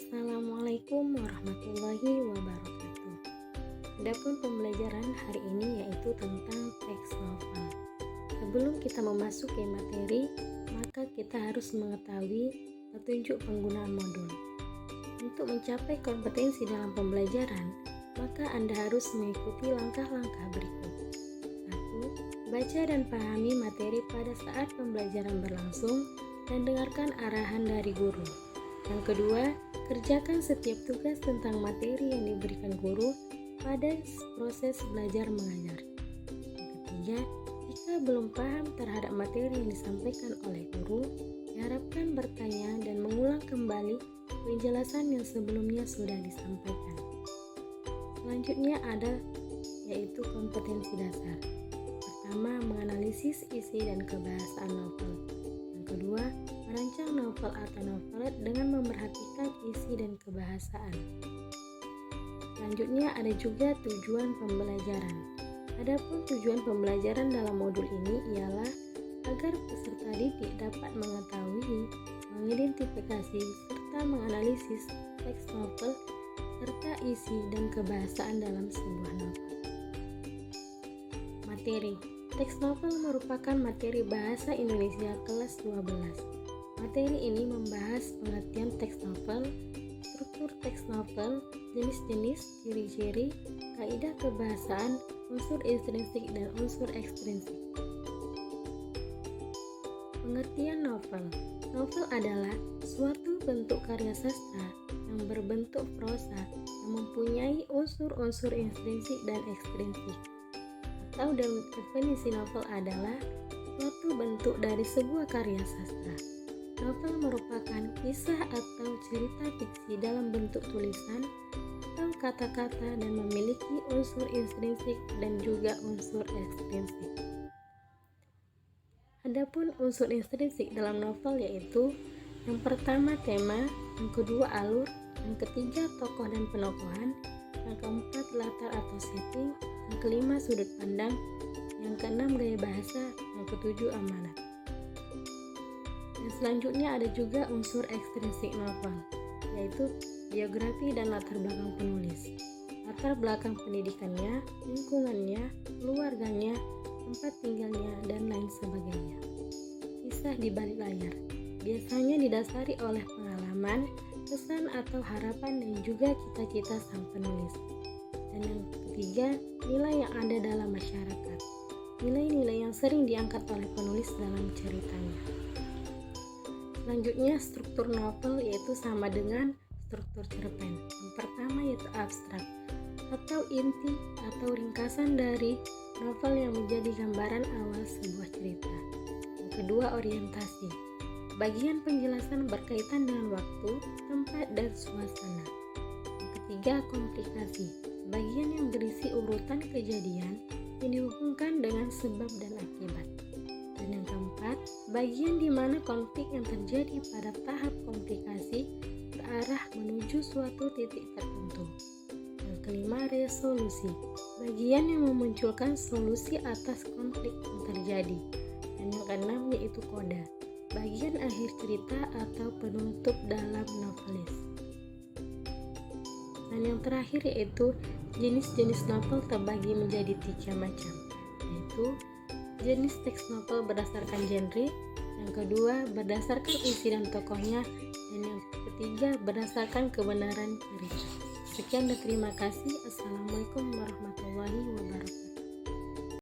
Assalamualaikum warahmatullahi wabarakatuh. Adapun pembelajaran hari ini yaitu tentang teks novel. Sebelum kita memasuki materi, maka kita harus mengetahui petunjuk penggunaan modul. Untuk mencapai kompetensi dalam pembelajaran, maka Anda harus mengikuti langkah-langkah berikut. 1. Baca dan pahami materi pada saat pembelajaran berlangsung dan dengarkan arahan dari guru. Yang kedua, kerjakan setiap tugas tentang materi yang diberikan guru pada proses belajar mengajar. Yang ketiga, jika belum paham terhadap materi yang disampaikan oleh guru, diharapkan bertanya dan mengulang kembali penjelasan yang sebelumnya sudah disampaikan. Selanjutnya ada yaitu kompetensi dasar. Pertama, menganalisis isi dan kebahasaan novel. Yang kedua, merancang novel atau novelet dengan memerhatikan isi dan kebahasaan. Selanjutnya ada juga tujuan pembelajaran. Adapun tujuan pembelajaran dalam modul ini ialah agar peserta didik dapat mengetahui, mengidentifikasi, serta menganalisis teks novel serta isi dan kebahasaan dalam sebuah novel. Materi. Teks novel merupakan materi bahasa Indonesia kelas 12. Materi ini membahas pengertian teks novel, struktur teks novel, jenis-jenis, ciri-ciri, kaidah kebahasaan, unsur intrinsik dan unsur ekstrinsik. Pengertian novel. Novel adalah suatu bentuk karya sastra yang berbentuk prosa yang mempunyai unsur-unsur intrinsik dan ekstrinsik. Atau definisi novel adalah suatu bentuk dari sebuah karya sastra. Novel merupakan kisah atau cerita fiksi dalam bentuk tulisan atau kata-kata dan memiliki unsur intrinsik dan juga unsur ekstrinsik. Adapun unsur intrinsik dalam novel yaitu yang pertama tema, yang kedua alur, yang ketiga tokoh dan penokohan, yang keempat latar atau setting, yang kelima sudut pandang, yang keenam gaya bahasa, yang ketujuh amanat. Dan selanjutnya ada juga unsur ekstrinsik novel, yaitu biografi dan latar belakang penulis, latar belakang pendidikannya, lingkungannya, keluarganya, tempat tinggalnya, dan lain sebagainya. Kisah di balik layar biasanya didasari oleh pengalaman, pesan atau harapan dan juga cita-cita sang penulis. Dan yang ketiga, nilai yang ada dalam masyarakat, nilai-nilai yang sering diangkat oleh penulis dalam ceritanya. Selanjutnya, struktur novel yaitu sama dengan struktur cerpen. Yang pertama yaitu abstrak atau inti atau ringkasan dari novel yang menjadi gambaran awal sebuah cerita. Yang kedua, orientasi. Bagian penjelasan berkaitan dengan waktu, tempat, dan suasana. Yang ketiga, komplikasi. Bagian yang berisi urutan kejadian yang dihubungkan dengan sebab dan akibat. Dan yang keempat, bagian di mana konflik yang terjadi pada tahap komplikasi berarah menuju suatu titik tertentu. Yang kelima, resolusi. Bagian yang memunculkan solusi atas konflik yang terjadi. Dan yang keenam yaitu koda. Bagian akhir cerita atau penutup dalam novelis. Dan yang terakhir yaitu jenis-jenis novel terbagi menjadi 3 macam, yaitu jenis teks novel berdasarkan genre, yang kedua berdasarkan isi dan tokohnya, dan yang ketiga berdasarkan kebenaran cerita. Sekian dan terima kasih. Assalamualaikum warahmatullahi wabarakatuh.